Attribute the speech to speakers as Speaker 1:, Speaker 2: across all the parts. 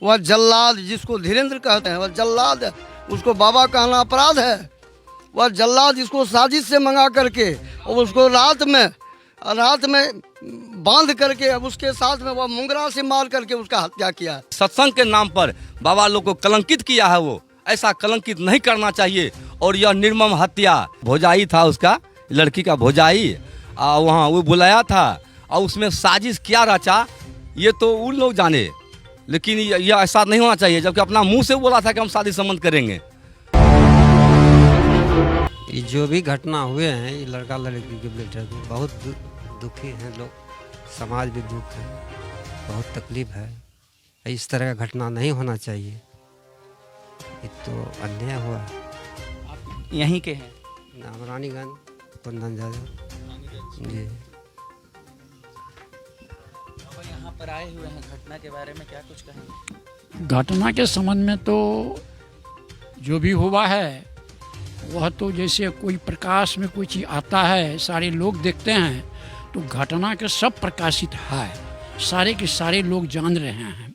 Speaker 1: वह जल्लाद जिसको धीरेन्द्र कहते हैं, वह जल्लाद है, उसको बाबा कहना अपराध है। वह जल्लाद जिसको साजिश से मंगा करके और उसको रात में बांध करके अब उसके साथ में वह मुंगरा से मार करके उसका हत्या किया।
Speaker 2: सत्संग के नाम पर बाबा लोग को कलंकित किया है, वो ऐसा कलंकित नहीं करना चाहिए। और यह निर्मम हत्या, भोजाई था उसका, लड़की का भोजाई, वहाँ वो बुलाया था और उसमें साजिश क्या रचा ये तो उन लोग जाने, लेकिन यह ऐसा नहीं होना चाहिए। जबकि अपना मुंह से बोला था कि हम शादी संबंध करेंगे।
Speaker 3: ये जो भी घटना हुए हैं, ये लड़का लड़की के बेटे बहुत दुखी हैं लोग, समाज भी दुख है, बहुत तकलीफ है। इस तरह का घटना नहीं होना चाहिए, ये तो अन्याय हुआ।
Speaker 4: आप यहीं के हैं?
Speaker 3: नाम रानीगंज, कुंदन जादव जी।
Speaker 4: और यहाँ पर आए हुए हैं, घटना के बारे में क्या कुछ कहेंगे?
Speaker 5: घटना के संबंध में तो जो भी हुआ है वह तो जैसे कोई प्रकाश में कोई चीज़ आता है, सारे लोग देखते हैं, तो घटना के सब प्रकाशित है, सारे के सारे लोग जान रहे हैं।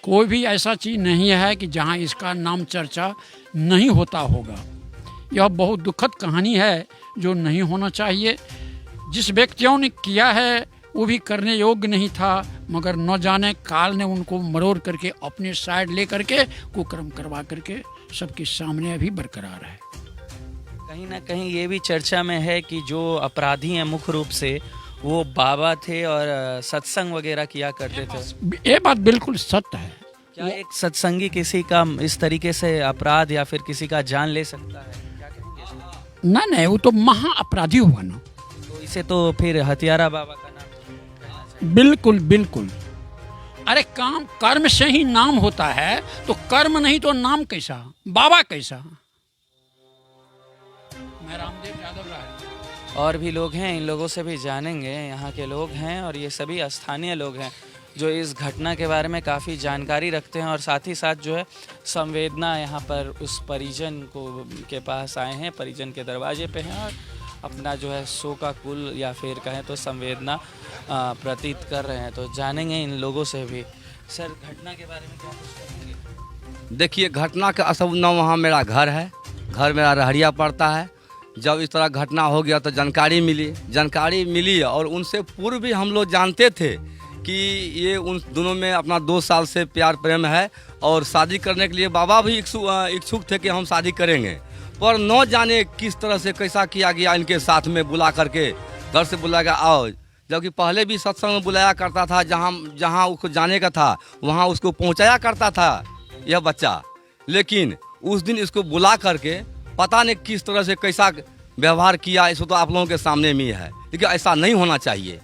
Speaker 5: कोई भी ऐसा चीज़ नहीं है कि जहाँ इसका नाम चर्चा नहीं होता होगा। यह बहुत दुखद कहानी है जो नहीं होना चाहिए। जिस व्यक्तियों ने किया है वो भी करने योग्य नहीं था, मगर न जाने काल ने उनको मरोड़ करके अपने साइड ले करके कुकर्म करवा करके सबके सामने अभी बरकरार है।
Speaker 4: कहीं ना कहीं ये भी चर्चा में है कि जो अपराधी हैं मुख्य रूप से वो बाबा थे और सत्संग वगैरह किया करते थे।
Speaker 5: ये बात बिल्कुल सत्य है।
Speaker 4: क्या एक सत्संगी किसी का इस तरीके से अपराध या फिर किसी का जान ले सकता है? क्या कहेंगे इसमें?
Speaker 5: नहीं, वो तो महा अपराधी हुआ ना।
Speaker 4: तो इसे तो फिर हथियारा बाबा का नाम कहना चाहिए।
Speaker 5: बिल्कुल बिल्कुल। अरे काम कर्म से ही नाम होता है, तो कर्म नहीं तो नाम कैसा, बाबा कैसा? मैं रामदेव यादव राय।
Speaker 4: और भी लोग हैं, इन लोगों से भी जानेंगे। यहाँ के लोग हैं और ये सभी स्थानीय लोग हैं जो इस घटना के बारे में काफ़ी जानकारी रखते हैं और साथ ही साथ जो है संवेदना यहाँ पर उस परिजन को के पास आए हैं, परिजन के दरवाजे पे हैं और अपना जो है शोकाकुल या फिर कहें तो संवेदना प्रतीत कर रहे हैं। तो जानेंगे इन लोगों से भी। सर, घटना के बारे में क्या कुछ कहेंगे?
Speaker 2: देखिए, घटना का असल न वहाँ मेरा घर है, घर मेरा रहरिया पड़ता है। जब इस तरह घटना हो गया तो जानकारी मिली और उनसे पूर्व भी हम लोग जानते थे कि ये उन दोनों में अपना 2 साल से प्यार प्रेम है और शादी करने के लिए बाबा भी इच्छुक थे कि हम शादी करेंगे। पर न जाने किस तरह से कैसा किया गया, इनके साथ में बुला करके घर से बुलाया गया आओ। जबकि पहले भी सत्संग में बुलाया करता था, जहाँ उसको जाने का था वहाँ उसको पहुँचाया करता था यह बच्चा। लेकिन उस दिन इसको बुला करके पता नहीं किस तरह से कैसा व्यवहार किया, इसको तो आप लोगों के सामने में है। लेकिन ऐसा नहीं होना चाहिए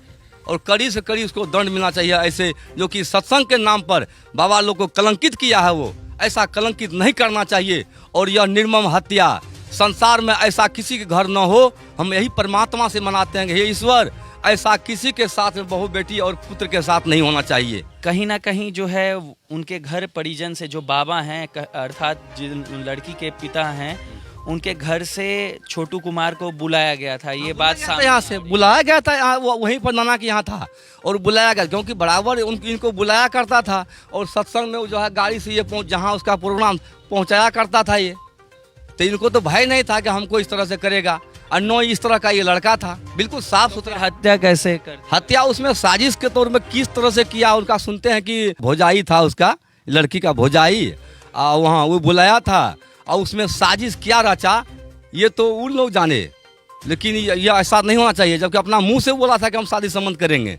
Speaker 2: और कड़ी से कड़ी उसको दंड मिलना चाहिए। ऐसे जो कि सत्संग के नाम पर बाबा लोग को कलंकित किया है, वो ऐसा कलंकित नहीं करना चाहिए। और यह निर्मम हत्या संसार में ऐसा किसी के घर न हो, हम यही परमात्मा से मनाते हैं कि हे ईश्वर, ऐसा किसी के साथ में बहू बेटी और पुत्र के साथ नहीं होना चाहिए।
Speaker 4: कहीं ना कहीं जो है उनके घर परिजन से जो बाबा हैं, अर्थात जिन लड़की के पिता हैं, उनके घर से छोटू कुमार को बुलाया गया था। ये बात
Speaker 2: यहाँ से बुलाया गया था, वहीं पर नाना के यहाँ था और बुलाया गया क्योंकि बराबर इनको बुलाया करता था और सत्संग में जो है गाड़ी से ये जहाँ उसका प्रोग्राम पहुँचाया करता था ये। तो इनको तो भय नहीं था कि हमको इस तरह से करेगा और नो इस तरह का ये लड़का था, बिल्कुल साफ सुथरा।
Speaker 4: हत्या कैसे कर?
Speaker 2: हत्या उसमें साजिश के तौर में किस तरह से किया उनका सुनते हैं कि भोजाई था उसका, लड़की का भोजाई, वहाँ वो बुलाया था और उसमें साजिश क्या रचा ये तो उन लोग जाने, लेकिन यह ऐसा नहीं होना चाहिए। जबकि अपना मुंह से बोला था कि हम शादी संबंध करेंगे।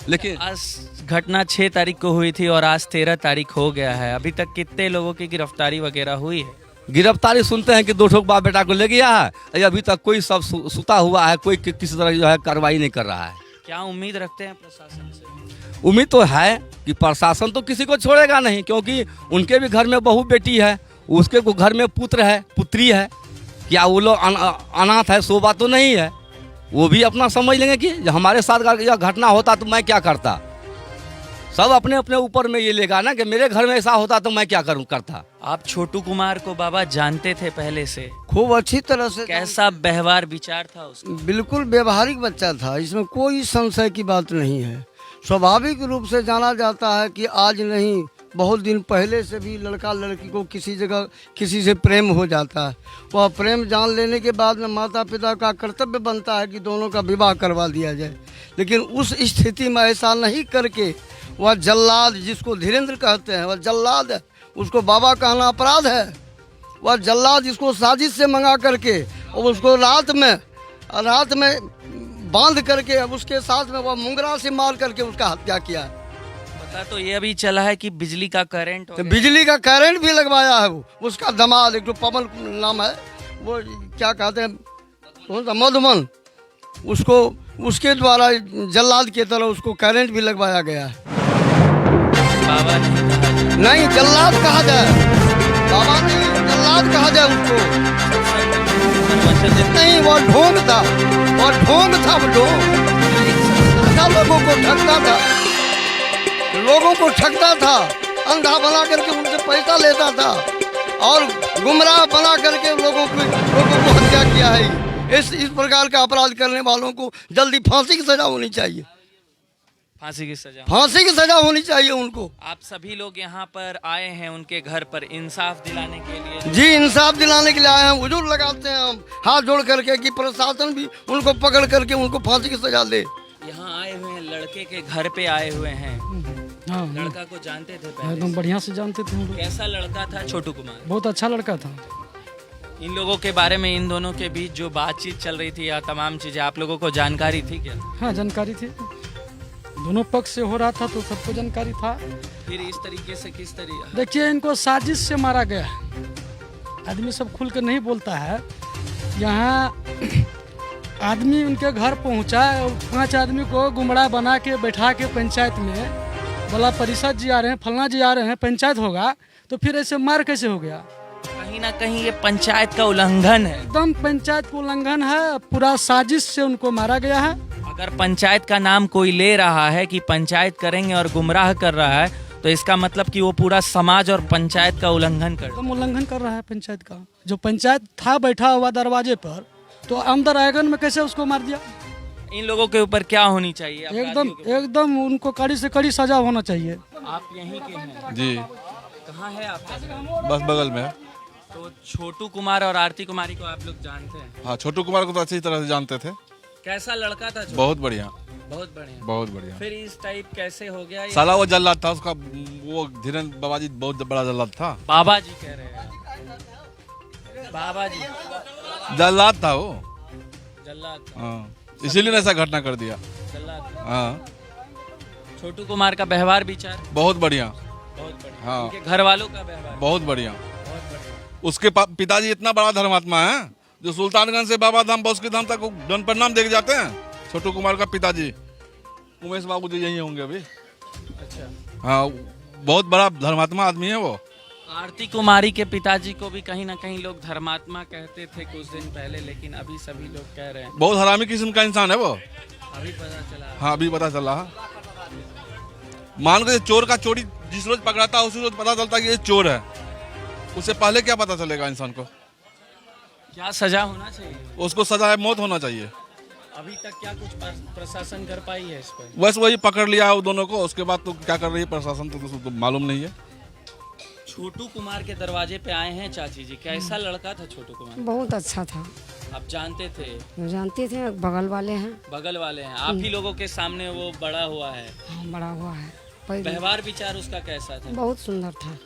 Speaker 2: लेकिन
Speaker 4: आज घटना 6 तारीख को हुई थी और आज 13 तारीख हो गया है। अभी तक कितने लोगों की गिरफ्तारी वगैरह हुई है?
Speaker 2: गिरफ्तारी सुनते हैं कि 2 ठोक बाप बेटा को ले गया है, अभी तक कोई सब सुता हुआ है, कोई किसी तरह जो है कार्रवाई नहीं कर रहा है।
Speaker 4: क्या उम्मीद रखते हैं प्रशासन से?
Speaker 2: उम्मीद तो है कि प्रशासन तो किसी को छोड़ेगा नहीं, क्योंकि उनके भी घर में बहू बेटी है, उसके घर में पुत्र है, पुत्री है। क्या वो लोग अनाथ है? सो बात तो नहीं है। वो भी अपना समझ लेंगे कि हमारे साथ यह घटना होता तो मैं क्या करता। सब अपने अपने ऊपर में ये लेगा ना कि मेरे घर में ऐसा होता तो मैं क्या करता।
Speaker 4: आप छोटू कुमार को बाबा जानते थे पहले से?
Speaker 1: खूब अच्छी तरह से।
Speaker 4: कैसा व्यवहार विचार था उसका?
Speaker 1: बिल्कुल व्यवहारिक बच्चा था, इसमें कोई संशय की बात नहीं है। स्वाभाविक रूप से जाना जाता है कि आज नहीं बहुत दिन पहले से भी लड़का लड़की को किसी जगह किसी से प्रेम हो जाता है। वह प्रेम जान लेने के बाद में माता पिता का कर्तव्य बनता है कि दोनों का विवाह करवा दिया जाए, लेकिन उस स्थिति में ऐसा नहीं करके वह जल्लाद, जिसको धीरेन्द्र कहते हैं, वह जल्लाद है, उसको बाबा कहना अपराध है। वह जल्लाद इसको साजिश से मंगा करके और उसको रात में बांध करके अब उसके साथ में वह मुंगरा से मार करके उसका हत्या किया है।
Speaker 4: पता तो ये अभी चला है कि बिजली का करंट हो
Speaker 1: तो
Speaker 4: गया।
Speaker 1: बिजली का करंट भी लगवाया है वो, उसका दामाद, एक तो पवन नाम है, वो क्या कहते हैं, कौन सा, मधुमन, उसको उसके द्वारा जल्लाद की तरह उसको करंट भी लगवाया गया है।
Speaker 4: बाबा
Speaker 1: नहीं, जल्लाद कहा जाए, बाबा नहीं, जल्लाद कहा जाए उसको। नहीं, वो ढोंग था, वो ढोंग था, वो ढोंग लोगों को ठगता था, लोगों को ठगता था, अंधा बना करके उनसे पैसा लेता था और गुमराह बना करके लोगों को हत्या किया है। इस प्रकार का अपराध करने वालों को जल्दी फांसी की सजा होनी चाहिए,
Speaker 4: फांसी की सजा।
Speaker 1: फांसी की सजा होनी चाहिए उनको।
Speaker 4: आप सभी लोग यहाँ पर आए हैं उनके घर पर इंसाफ दिलाने के लिए।
Speaker 1: जी, इंसाफ दिलाने के लिए आए हैं, हुजूर लगाते हैं हम हाथ जोड़ करके कि प्रशासन भी उनको पकड़ करके उनको फांसी की सजा दे।
Speaker 4: यहाँ आए हुए हैं, लड़के के घर पे आए हुए हैं।
Speaker 5: हाँ,
Speaker 4: लड़का को जानते थे पहले
Speaker 5: एकदम
Speaker 4: से?
Speaker 5: बढ़िया से जानते थे हम लोग।
Speaker 4: कैसा लड़का था छोटू कुमार?
Speaker 5: बहुत अच्छा लड़का था।
Speaker 4: इन लोगों के बारे में, इन दोनों के बीच जो बातचीत चल रही थी या तमाम चीजें आप लोगों को जानकारी थी क्या?
Speaker 5: हाँ, जानकारी थी, दोनों पक्ष से हो रहा था तो सबको जानकारी था।
Speaker 4: फिर इस तरीके से किस तरीके?
Speaker 5: देखिए, इनको साजिश से मारा गया। आदमी सब खुल कर नहीं बोलता है। यहाँ आदमी उनके घर पहुंचा, 5 आदमी को गुमराह बना के बैठा के पंचायत में बोला परिषद जी आ रहे हैं, फलना जी आ रहे हैं, पंचायत होगा, तो फिर ऐसे मार कैसे हो गया?
Speaker 4: कहीं ना कहीं ये पंचायत का उल्लंघन है।
Speaker 5: एकदम पंचायत का उल्लंघन है, पूरा साजिश से उनको मारा गया है।
Speaker 4: अगर पंचायत का नाम कोई ले रहा है कि पंचायत करेंगे और गुमराह कर रहा है, तो इसका मतलब कि वो पूरा समाज और पंचायत का उल्लंघन कर रहा है।
Speaker 5: एकदम उल्लंघन कर रहा है पंचायत का। जो पंचायत था बैठा हुआ दरवाजे पर, तो अंदर आंगन में कैसे उसको मार दिया?
Speaker 4: इन लोगों के ऊपर क्या होनी चाहिए?
Speaker 5: एकदम उनको कड़ी से कड़ी सजा होना चाहिए।
Speaker 4: आप यहीं के हैं?
Speaker 6: जी,
Speaker 4: कहाँ है आपका घर?
Speaker 6: बस बगल में है।
Speaker 4: तो छोटू कुमार और आरती कुमारी को आप लोग जानते हैं?
Speaker 6: हाँ, छोटू कुमार को तो अच्छी तरह से जानते थे।
Speaker 4: कैसा लड़का था छोटू?
Speaker 6: बहुत बढ़िया,
Speaker 4: बहुत बढ़िया।
Speaker 6: बहुत बढ़िया।
Speaker 4: फिर इस टाइप कैसे हो गया ये?
Speaker 6: साला वो जल्लाद था उसका, वो धीरेन्द्र बाबा जी बहुत बड़ा जल्लाद था।
Speaker 4: बाबा जी कह रहे हैं? बाबा जी
Speaker 6: जल्लाद था वो।
Speaker 4: जल्लाद था।
Speaker 6: हाँ, इसीलिए ऐसा घटना कर दिया।
Speaker 4: जल्लाद था।
Speaker 6: हाँ,
Speaker 4: छोटू कुमार का व्यवहार विचार
Speaker 6: बहुत बढ़िया,
Speaker 4: बहुत बढ़िया।
Speaker 6: हाँ।
Speaker 4: उनके घर वालों का व्यवहार
Speaker 6: बहुत बढ़िया।
Speaker 4: बहुत बढ़िया।
Speaker 6: उसके पिताजी इतना बड़ा धर्मात्मा है जो सुल्तानगंज से बाबा धाम, बौसकी धाम तक दंड प्रणाम देके जाते हैं। छोटू कुमार का पिताजी उमेश बाबू जी यही होंगे अभी।
Speaker 4: अच्छा,
Speaker 6: हाँ, बहुत बड़ा धर्मात्मा आदमी है वो।
Speaker 4: आरती कुमारी के पिताजी को भी कहीं ना कहीं लोग धर्मात्मा कहते थे कुछ दिन पहले, लेकिन अभी सभी लोग कह रहे हैं।
Speaker 6: बहुत हरामी किस्म का इंसान है वो।
Speaker 4: अभी पता चला?
Speaker 6: हाँ, अभी पता चला। मान के चोर का चोरी जिस रोज पकड़ाता है उसी रोज पता चलता है कि ये चोर है। उससे पहले क्या पता चलेगा इंसान को?
Speaker 4: क्या सजा होना चाहिए?
Speaker 6: उसको सजा मौत होना चाहिए।
Speaker 4: अभी तक क्या कुछ प्रशासन कर पाई है इस पर?
Speaker 6: बस वही पकड़ लिया है वो दोनों को, उसके बाद तो क्या कर रही है प्रशासन तो मालूम नहीं है।
Speaker 4: छोटू कुमार के दरवाजे पे आए हैं चाची जी। कैसा लड़का था छोटू कुमार?
Speaker 7: बहुत अच्छा था,
Speaker 4: आप जानते थे?
Speaker 7: जानते थे, बगल वाले हैं।
Speaker 4: बगल वाले हैं। आप ही लोगों के सामने वो बड़ा हुआ है।
Speaker 7: हाँ, बड़ा हुआ है। पहले
Speaker 4: व्यवहार विचार उसका कैसा था?
Speaker 7: बहुत सुंदर था,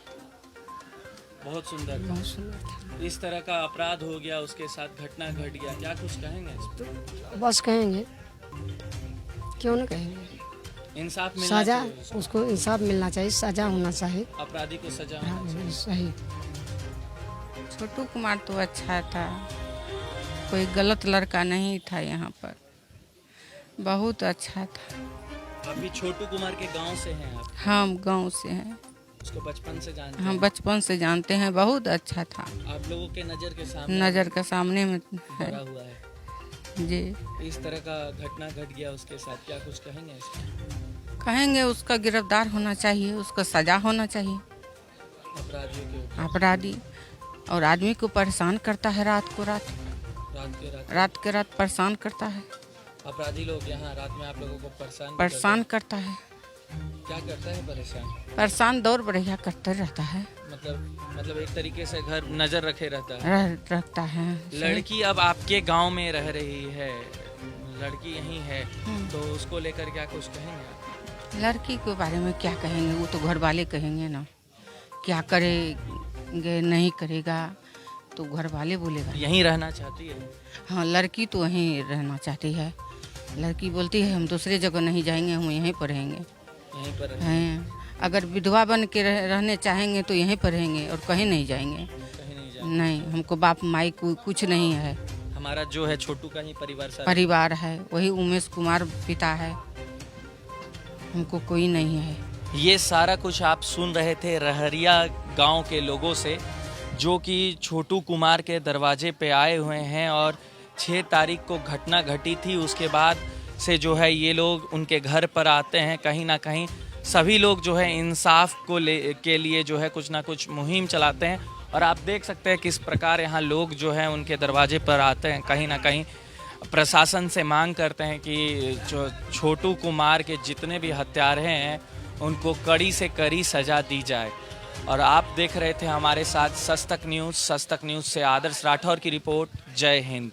Speaker 4: बहुत सुंदर था।
Speaker 7: बहुत सुंदर था।
Speaker 4: इस तरह का अपराध हो गया, उसके साथ घटना घट गया, क्या कुछ कहेंगे इस पर?
Speaker 7: बस कहेंगे, क्यों न कहेंगे,
Speaker 4: इंसाफ मिलना
Speaker 7: सजा,
Speaker 4: चाहिए उसको।
Speaker 7: उसको इंसाफ मिलना चाहिए, सजा होना चाहिए।
Speaker 4: अपराधी को सजा होना चाहिए।
Speaker 7: सही।
Speaker 8: छोटू कुमार तो अच्छा था, कोई गलत लड़का नहीं था यहाँ पर, बहुत अच्छा था।
Speaker 4: अभी छोटू कुमार के गांव से हैं आप?
Speaker 8: हम गांव से हैं,
Speaker 4: उसको बचपन से जानते
Speaker 8: हम
Speaker 4: हैं?
Speaker 8: बचपन से जानते हैं, बहुत अच्छा था।
Speaker 4: आप लोगों के नज़र के सामने
Speaker 8: नज़र के सामने में है
Speaker 4: बड़ा हुआ है।
Speaker 8: जी।
Speaker 4: इस तरह का घटना घट गया उसके साथ, क्या कुछ कहेंगे इस पर?
Speaker 8: कहेंगे उसका गिरफ्तार होना चाहिए, उसका सजा होना चाहिए।
Speaker 4: अपराधियों के ऊपर
Speaker 8: अपराधी और आदमी को परेशान करता है, रात
Speaker 4: रात के रात
Speaker 8: परेशान करता है,
Speaker 4: अपराधी लोग यहाँ रात में आप लोगों को परेशान
Speaker 8: करता है।
Speaker 4: क्या करता है परेशान?
Speaker 8: परेशान दौड़ बढ़िया करते रहता है,
Speaker 4: मतलब एक तरीके से घर नजर रखे रहता है।
Speaker 8: रखता है।
Speaker 4: लड़की अब आपके गांव में रह रही है, लड़की यहीं है, तो उसको लेकर क्या कुछ कहेंगे आप?
Speaker 8: लड़की के बारे में क्या कहेंगे, वो तो घर वाले कहेंगे ना। क्या करेंगे नहीं करेगा तो घर वाले बोलेगा।
Speaker 4: यहीं रहना चाहती है?
Speaker 8: हाँ, लड़की तो वहीं रहना चाहती है। लड़की बोलती है हम दूसरे जगह नहीं जाएंगे, हम यहीं पर रहेंगे।
Speaker 4: यहीं पर
Speaker 8: हैं, अगर विधवा बन के रहने चाहेंगे तो यहीं पर रहेंगे और कहीं नहीं जाएंगे।
Speaker 4: कहीं नहीं जाएंगे।
Speaker 8: नहीं, हमको बाप माई कुछ नहीं है।
Speaker 4: हमारा जो है छोटू का ही परिवार सारा।
Speaker 8: परिवार है, वही उमेश कुमार पिता है, हमको कोई नहीं है।
Speaker 4: ये सारा कुछ आप सुन रहे थे रहरिया गांव के लोगों से, जो कि छोटू कुमार के दरवाजे पे आए हुए हैं। और 6 तारीख को घटना घटी थी, उसके बाद से जो है ये लोग उनके घर पर आते हैं। कहीं ना कहीं सभी लोग जो है इंसाफ के लिए जो है कुछ ना कुछ मुहिम चलाते हैं। और आप देख सकते हैं किस प्रकार यहाँ लोग जो है उनके दरवाजे पर आते हैं, कहीं ना कहीं प्रशासन से मांग करते हैं कि जो छोटू कुमार के जितने भी हत्यारे हैं उनको कड़ी से कड़ी सज़ा दी जाए। और आप देख रहे थे हमारे साथ सस्तक न्यूज़ से आदर्श राठौर की रिपोर्ट। जय हिंद।